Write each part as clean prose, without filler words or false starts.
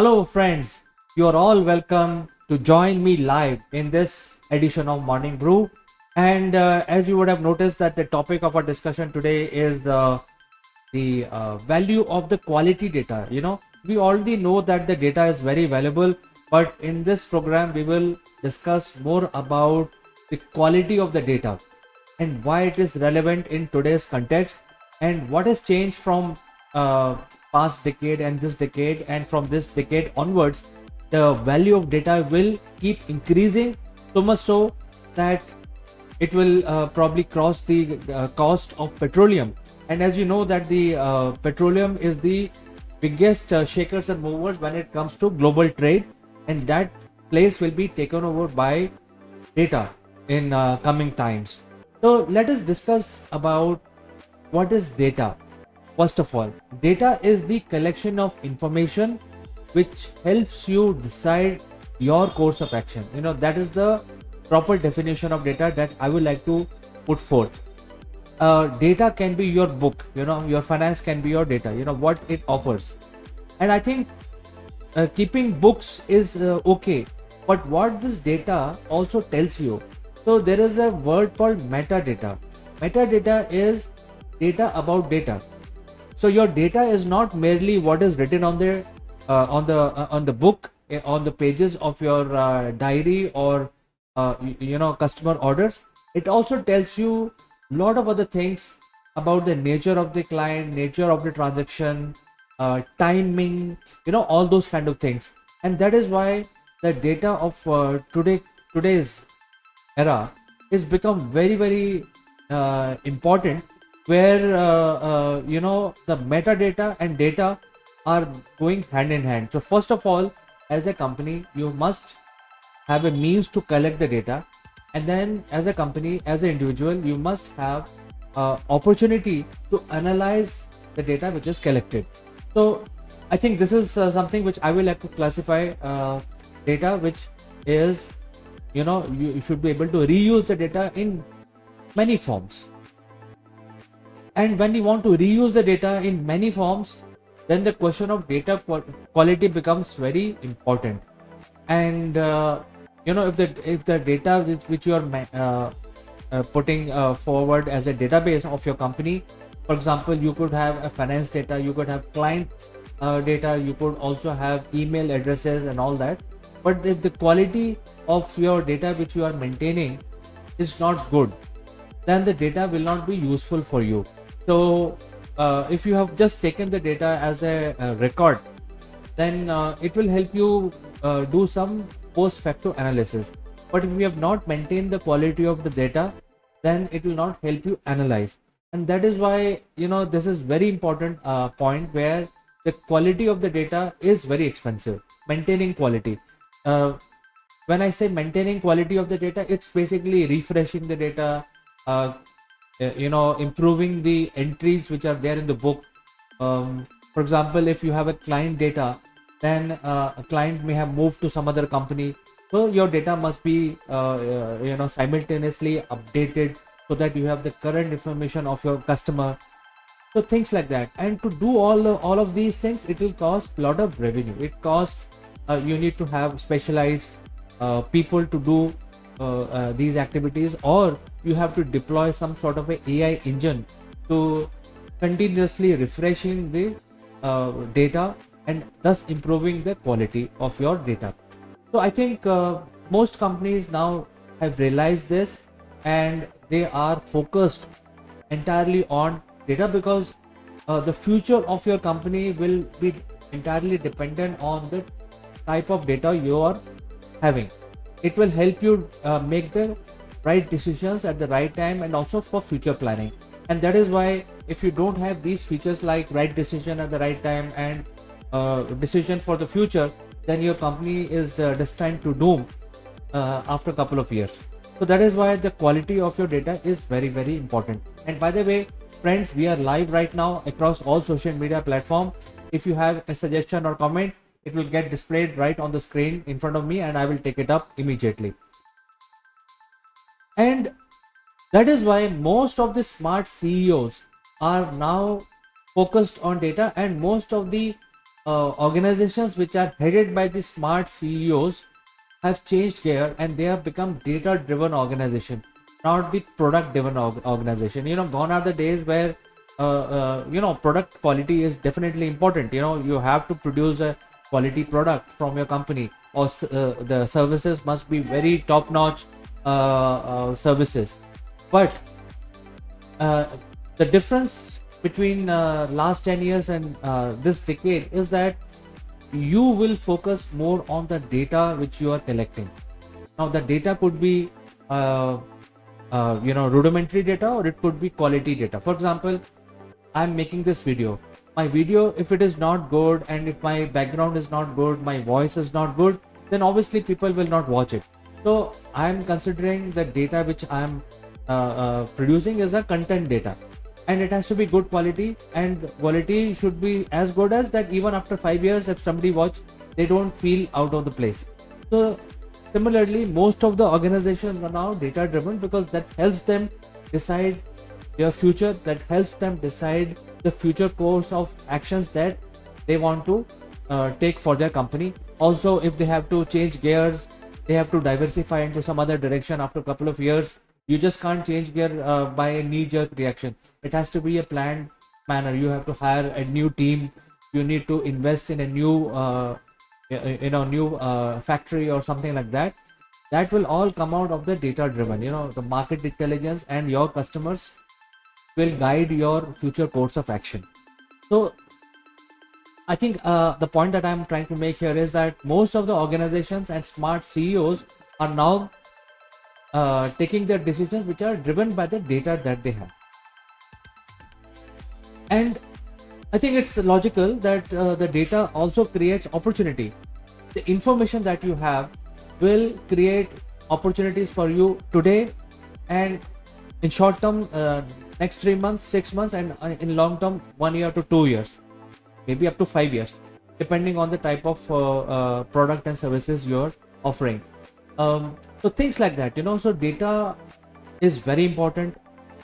Hello, friends. You are all welcome to join me live in this edition of Morning Brew. And as you would have noticed, that the topic of our discussion today is the value of the quality data. We already know that the data is very valuable, but in this program, we will discuss more about the quality of the data and why it is relevant in today's context and what has changed from past decade and this decade, and from this decade onwards the value of data will keep increasing, so much so that it will probably cross the cost of petroleum. And as you know that the petroleum is the biggest shakers and movers when it comes to global trade, and that place will be taken over by data in coming times. So let us discuss about what is data. First of all, data is the collection of information which helps you decide your course of action. That is the proper definition of data that I would like to put forth. Data can be your book, your finance can be your data, what it offers. And I think keeping books is okay, but what this data also tells you. So there is a word called metadata. Metadata is data about data. So your data is not merely what is written on the book, on the pages of your diary, or customer orders. It also tells you a lot of other things about the nature of the client, nature of the transaction, timing, all those kind of things. And that is why the data of today's era is become very very important, where the metadata and data are going hand in hand. So first of all, as a company, you must have a means to collect the data, and then as a company, as an individual, you must have opportunity to analyze the data which is collected. So I think this is something which I will like to classify data, which is, you should be able to reuse the data in many forms. And when you want to reuse the data in many forms, then the question of data quality becomes very important. And if the data which you are putting forward as a database of your company, for example, you could have a finance data, you could have client data, you could also have email addresses and all that. But if the quality of your data which you are maintaining is not good, then the data will not be useful for you. So if you have just taken the data as a record, then it will help you do some post facto analysis. But if you have not maintained the quality of the data, then it will not help you analyze. And that is why this is very important point, where the quality of the data is very expensive. Maintaining quality, when I say maintaining quality of the data, it's basically refreshing the data, improving the entries which are there in the book. For example, if you have a client data, then a client may have moved to some other company, so your data must be simultaneously updated, so that you have the current information of your customer. So things like that. And to do all of these things, it will cost a lot of revenue. It costs, you need to have specialized people to do these activities, or you have to deploy some sort of a AI engine to continuously refreshing the data, and thus improving the quality of your data. So I think most companies now have realized this, and they are focused entirely on data, because the future of your company will be entirely dependent on the type of data you are having. It will help you make the right decisions at the right time, and also for future planning. And that is why, if you don't have these features like right decision at the right time and decision for the future, then your company is destined to doom after a couple of years. So that is why the quality of your data is very very important. And by the way, friends, we are live right now across all social media platforms. If you have a suggestion or comment, it will get displayed right on the screen in front of me, and I will take it up immediately. And that is why most of the smart CEOs are now focused on data, and most of the organizations which are headed by the smart CEOs have changed gear and they have become data driven organization, not the product driven organization. Gone are the days where product quality is definitely important. You have to produce a quality product from your company, or the services must be very top notch services. But uh, the difference between last 10 years and this decade is that you will focus more on the data which you are collecting. Now the data could be rudimentary data, or it could be quality data. For example, I'm making this video. My video, if it is not good, and if my background is not good, my voice is not good, then obviously people will not watch it. So I'm considering the data which I'm producing is a content data, and it has to be good quality, and the quality should be as good as that even after 5 years, if somebody watch, they don't feel out of the place. So similarly, most of the organizations are now data driven because that helps them decide their future, that helps them decide the future course of actions that they want to take for their company. Also, if they have to change gears, they have to diversify into some other direction after a couple of years. You just can't change gear by a knee-jerk reaction. It has to be a planned manner. You have to hire a new team. You need to invest in a new factory or something like that. That will all come out of the data driven. The market intelligence and your customers will guide your future course of action. So I think the point that I'm trying to make here is that most of the organizations and smart CEOs are now taking their decisions which are driven by the data that they have. And I think it's logical that the data also creates opportunity. The information that you have will create opportunities for you today, and in short term, next 3 months, 6 months, and in long term, 1 year to 2 years, maybe up to 5 years, depending on the type of product and services you're offering. So things like that, so data is very important.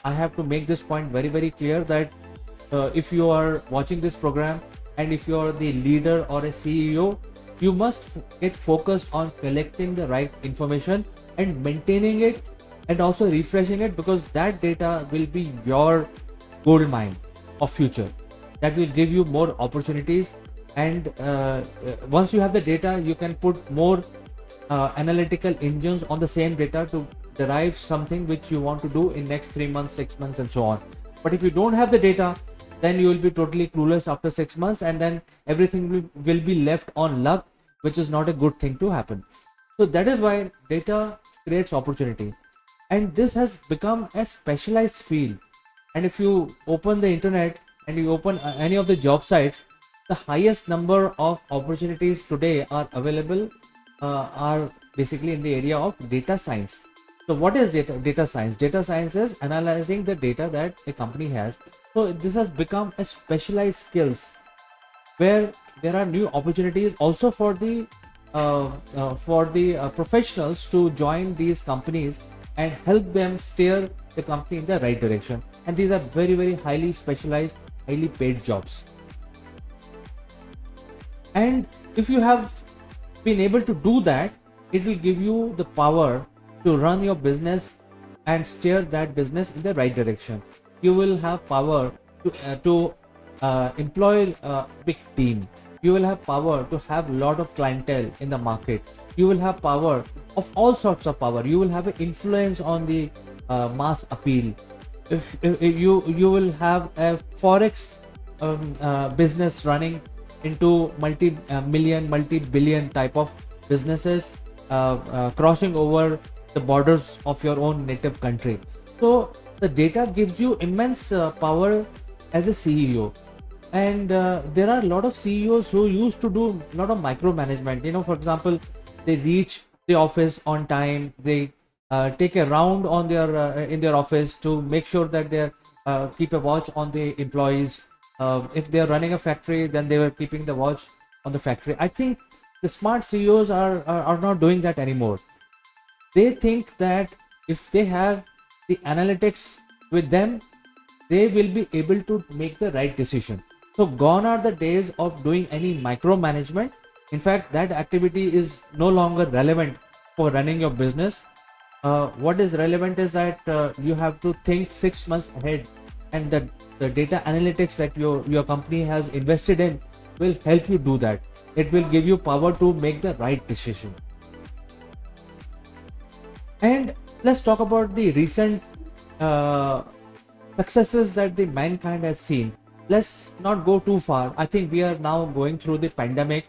I have to make this point very, very clear that if you are watching this program, and if you are the leader or a CEO, you must get focused on collecting the right information and maintaining it, and also refreshing it, because that data will be your gold mine of future. That will give you more opportunities, and once you have the data, you can put more analytical engines on the same data to derive something which you want to do in next 3 months, 6 months, and so on. But if you don't have the data, then you will be totally clueless after 6 months, and then everything will be left on luck, which is not a good thing to happen. So that is why data creates opportunity, and this has become a specialized field. And if you open the internet and you open any of the job sites, the highest number of opportunities today are available are basically in the area of data science. So what is data science? Data science is analyzing the data that a company has. So this has become a specialized skills where there are new opportunities also for the professionals to join these companies and help them steer the company in the right direction. And these are very, very highly specialized, highly paid jobs. And if you have been able to do that, it will give you the power to run your business and steer that business in the right direction. You will have power to employ a big team. You will have power to have a lot of clientele in the market. You will have power of all sorts of power. You will have an influence on the mass appeal. If you will have a forex business running into multi-million, multi-billion type of businesses crossing over the borders of your own native country. So the data gives you immense power as a CEO. And there are a lot of CEOs who used to do a lot of micromanagement. For example, they reach the office on time. They take a round on their in their office to make sure that they keep a watch on the employees. If they are running a factory, then they were keeping the watch on the factory. I think the smart CEOs are not doing that anymore. They think that if they have the analytics with them, they will be able to make the right decision. So gone are the days of doing any micromanagement. In fact, that activity is no longer relevant for running your business. What is relevant is that you have to think 6 months ahead, and the data analytics that your company has invested in will help you do that. It will give you power to make the right decision. And let's talk about the recent uh, successes that the mankind has seen. Let's not go too far. I think we are now going through the pandemic,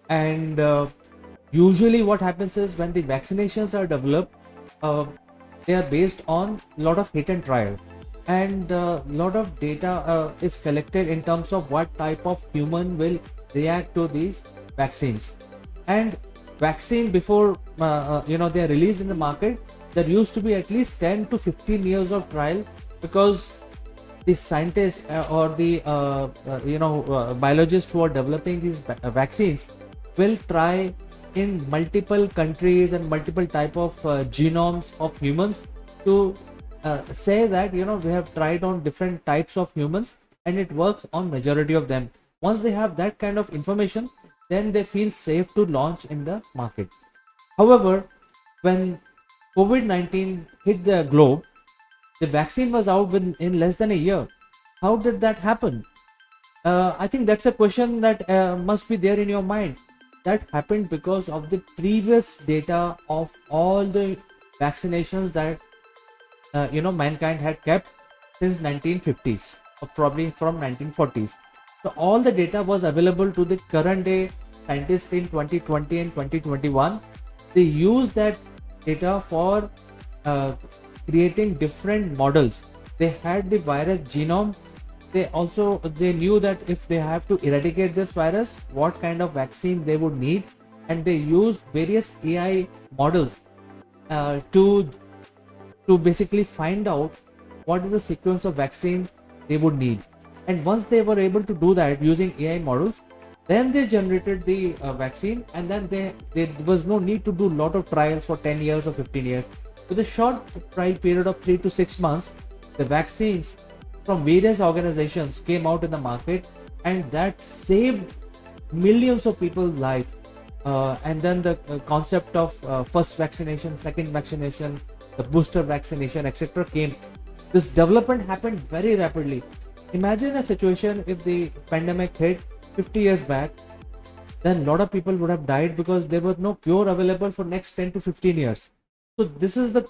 and usually what happens is when the vaccinations are developed, uh, they are based on a lot of hit and trial, and a lot of data is collected in terms of what type of human will react to these vaccines. And vaccine before they are released in the market, there used to be at least 10 to 15 years of trial, because the scientists or the biologists who are developing these vaccines will try in multiple countries and multiple type of genomes of humans to say that we have tried on different types of humans and it works on majority of them. Once they have that kind of information, then they feel safe to launch in the market. However, when COVID-19 hit the globe, the vaccine was out in less than a year. How did that happen? I think that's a question that must be there in your mind. That happened because of the previous data of all the vaccinations that mankind had kept since 1950s, or probably from 1940s. So all the data was available to the current day scientists in 2020 and 2021. They used that data for creating different models. They had the virus genome. They knew that if they have to eradicate this virus, what kind of vaccine they would need, and they used various AI models to basically find out what is the sequence of vaccine they would need. And once they were able to do that using AI models, then they generated the vaccine, and then there was no need to do a lot of trials for 10 years or 15 years. With a short trial period of 3 to 6 months, the vaccines from various organizations came out in the market, and that saved millions of people's life. And then the concept of first vaccination, second vaccination, the booster vaccination, etc. came. This development happened very rapidly. Imagine a situation if the pandemic hit 50 years back, then a lot of people would have died because there was no cure available for next 10 to 15 years. So this is the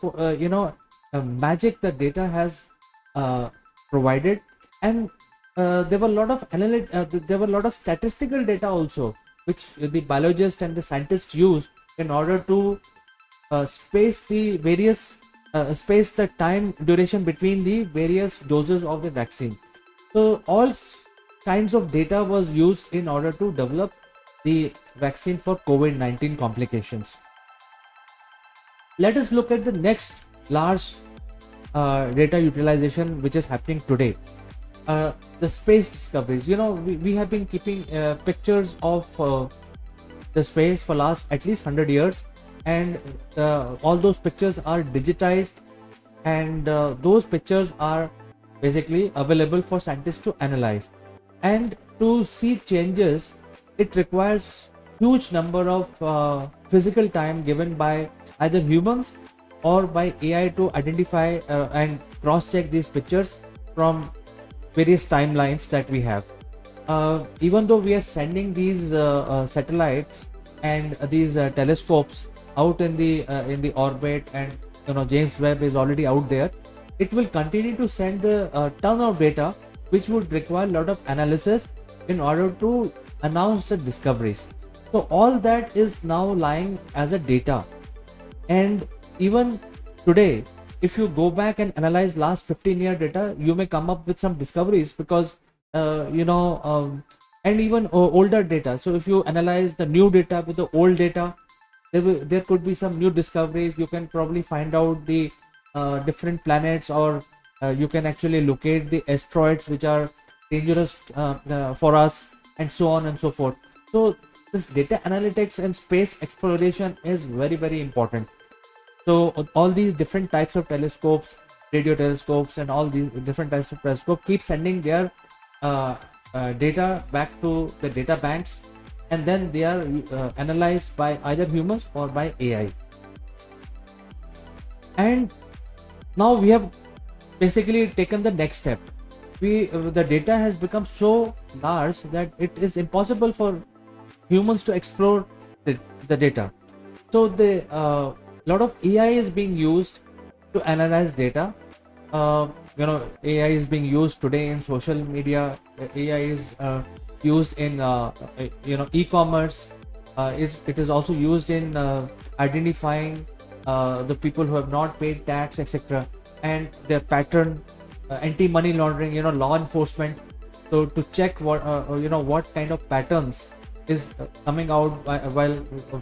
magic that data has provided. And there were a lot of there were a lot of statistical data also, which the biologists and the scientists use in order to space the time duration between the various doses of the vaccine. So all kinds of data was used in order to develop the vaccine for COVID-19 complications. Let us look at the next large data utilization which is happening today. The space discoveries. We have been keeping pictures of the space for last at least 100 years, and all those pictures are digitized, and those pictures are basically available for scientists to analyze. And to see changes, it requires huge number of physical time given by either humans or by AI to identify and cross-check these pictures from various timelines that we have. Even though we are sending these satellites and these telescopes out in the orbit, and James Webb is already out there, it will continue to send a ton of data which would require a lot of analysis in order to announce the discoveries. So all that is now lying as a data. And even today, if you go back and analyze last 15-year data, you may come up with some discoveries, because and even older data. So if you analyze the new data with the old data, there could be some new discoveries. You can probably find out the different planets, or you can actually locate the asteroids which are dangerous for us, and so on and so forth. So this data analytics and space exploration is very, very important. So all these different types of telescopes, radio telescopes, and all these different types of telescopes keep sending their data back to the data banks, and then they are analyzed by either humans or by AI. And now we have basically taken the next step. The data has become so large that it is impossible for humans to explore the data. So the lot of AI is being used to analyze data. AI is being used today in social media. AI is used in e-commerce. It is also used in identifying the people who have not paid tax, etc., and their pattern, anti-money laundering, law enforcement. So to check what kind of patterns is coming out while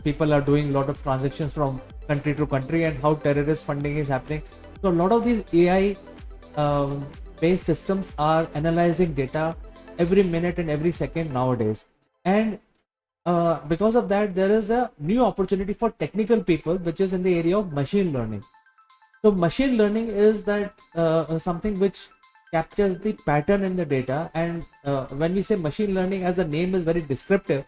people are doing a lot of transactions from country to country, and how terrorist funding is happening. So a lot of these AI based systems are analyzing data every minute and every second nowadays. And because of that, there is a new opportunity for technical people, which is in the area of machine learning. So machine learning is that something which captures the pattern in the data. And when we say machine learning, as the name is very descriptive,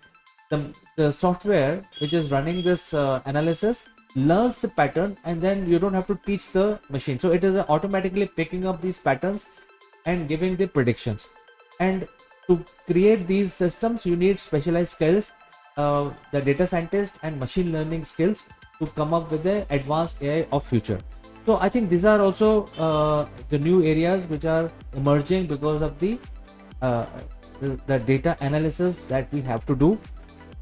the software which is running this analysis learns the pattern, and then you don't have to teach the machine. So it is automatically picking up these patterns and giving the predictions. And to create these systems, you need specialized skills, the data scientist and machine learning skills, to come up with the advanced AI of future. So I think these are also the new areas which are emerging because of the data analysis that we have to do.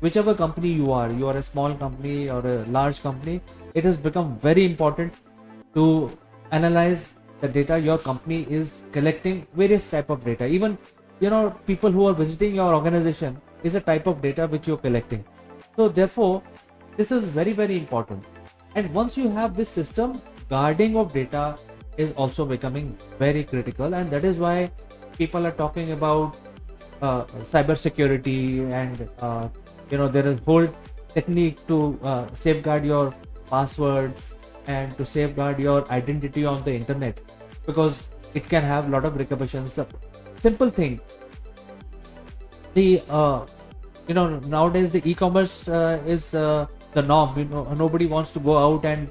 Whichever company you are a small company or a large company, it has become very important to analyze the data. Your company is collecting various type of data. Even people who are visiting your organization is a type of data which you're collecting. So therefore, this is very, very important. And once you have this system, guarding of data is also becoming very critical, and that is why people are talking about cyber security, and there is whole technique to safeguard your passwords and to safeguard your identity on the internet, because it can have a lot of repercussions. Simple thing, the nowadays the e-commerce is the norm. Nobody wants to go out and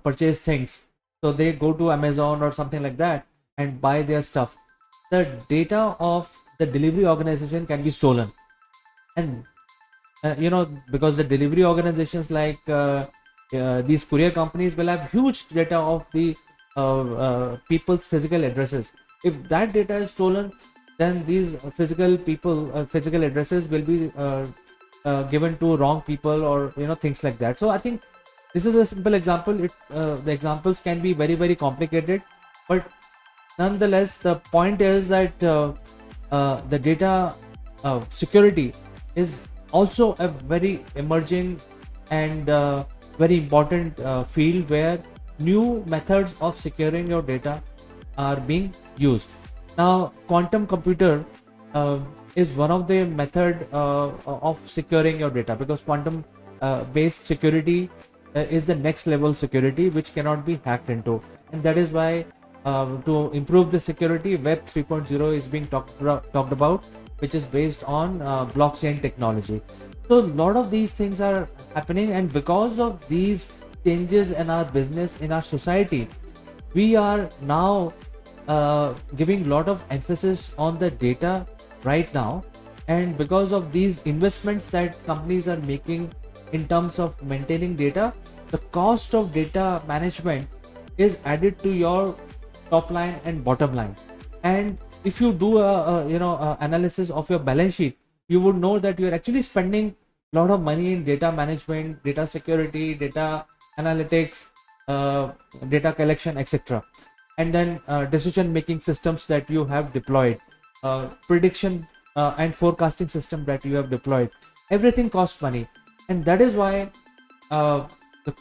purchase things, so they go to Amazon or something like that and buy their stuff. The data of the delivery organization can be stolen, and because the delivery organizations like these courier companies will have huge data of the people's physical addresses. If that data is stolen, then these physical addresses will be given to wrong people, or things like that. So I think this is a simple example. The examples can be very, very complicated, but nonetheless, the point is that the data security is also a very emerging and very important field, where new methods of securing your data are being used. Now, quantum computer is one of the method of securing your data, because quantum based security is the next level security which cannot be hacked into. And that is why to improve the security, Web 3.0 is being talked about, which is based on blockchain technology. So a lot of these things are happening, and because of these changes in our business, in our society, we are now giving a lot of emphasis on the data right now. And because of these investments that companies are making in terms of maintaining data, the cost of data management is added to your top line and bottom line. And if you do a analysis of your balance sheet, you would know that you're actually spending a lot of money in data management, data security, data analytics, data collection, etc. And then decision making systems that you have deployed, prediction and forecasting system that you have deployed. Everything costs money, and that is why the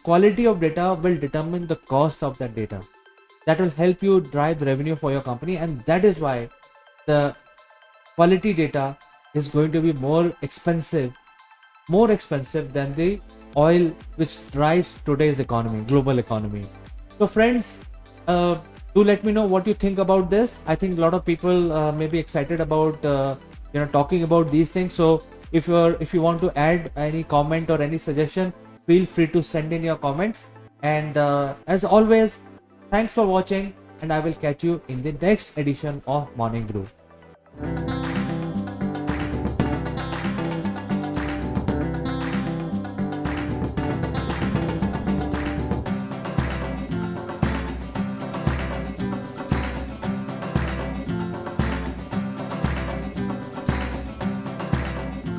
quality of data will determine the cost of that data. That will help you drive revenue for your company, and that is why the quality data is going to be more expensive than the oil which drives today's economy, global economy. So friends, do let me know what you think about this. I think a lot of people may be excited about talking about these things. So if you want to add any comment or any suggestion, feel free to send in your comments. And as always, thanks for watching, and I will catch you in the next edition of Morning Brew.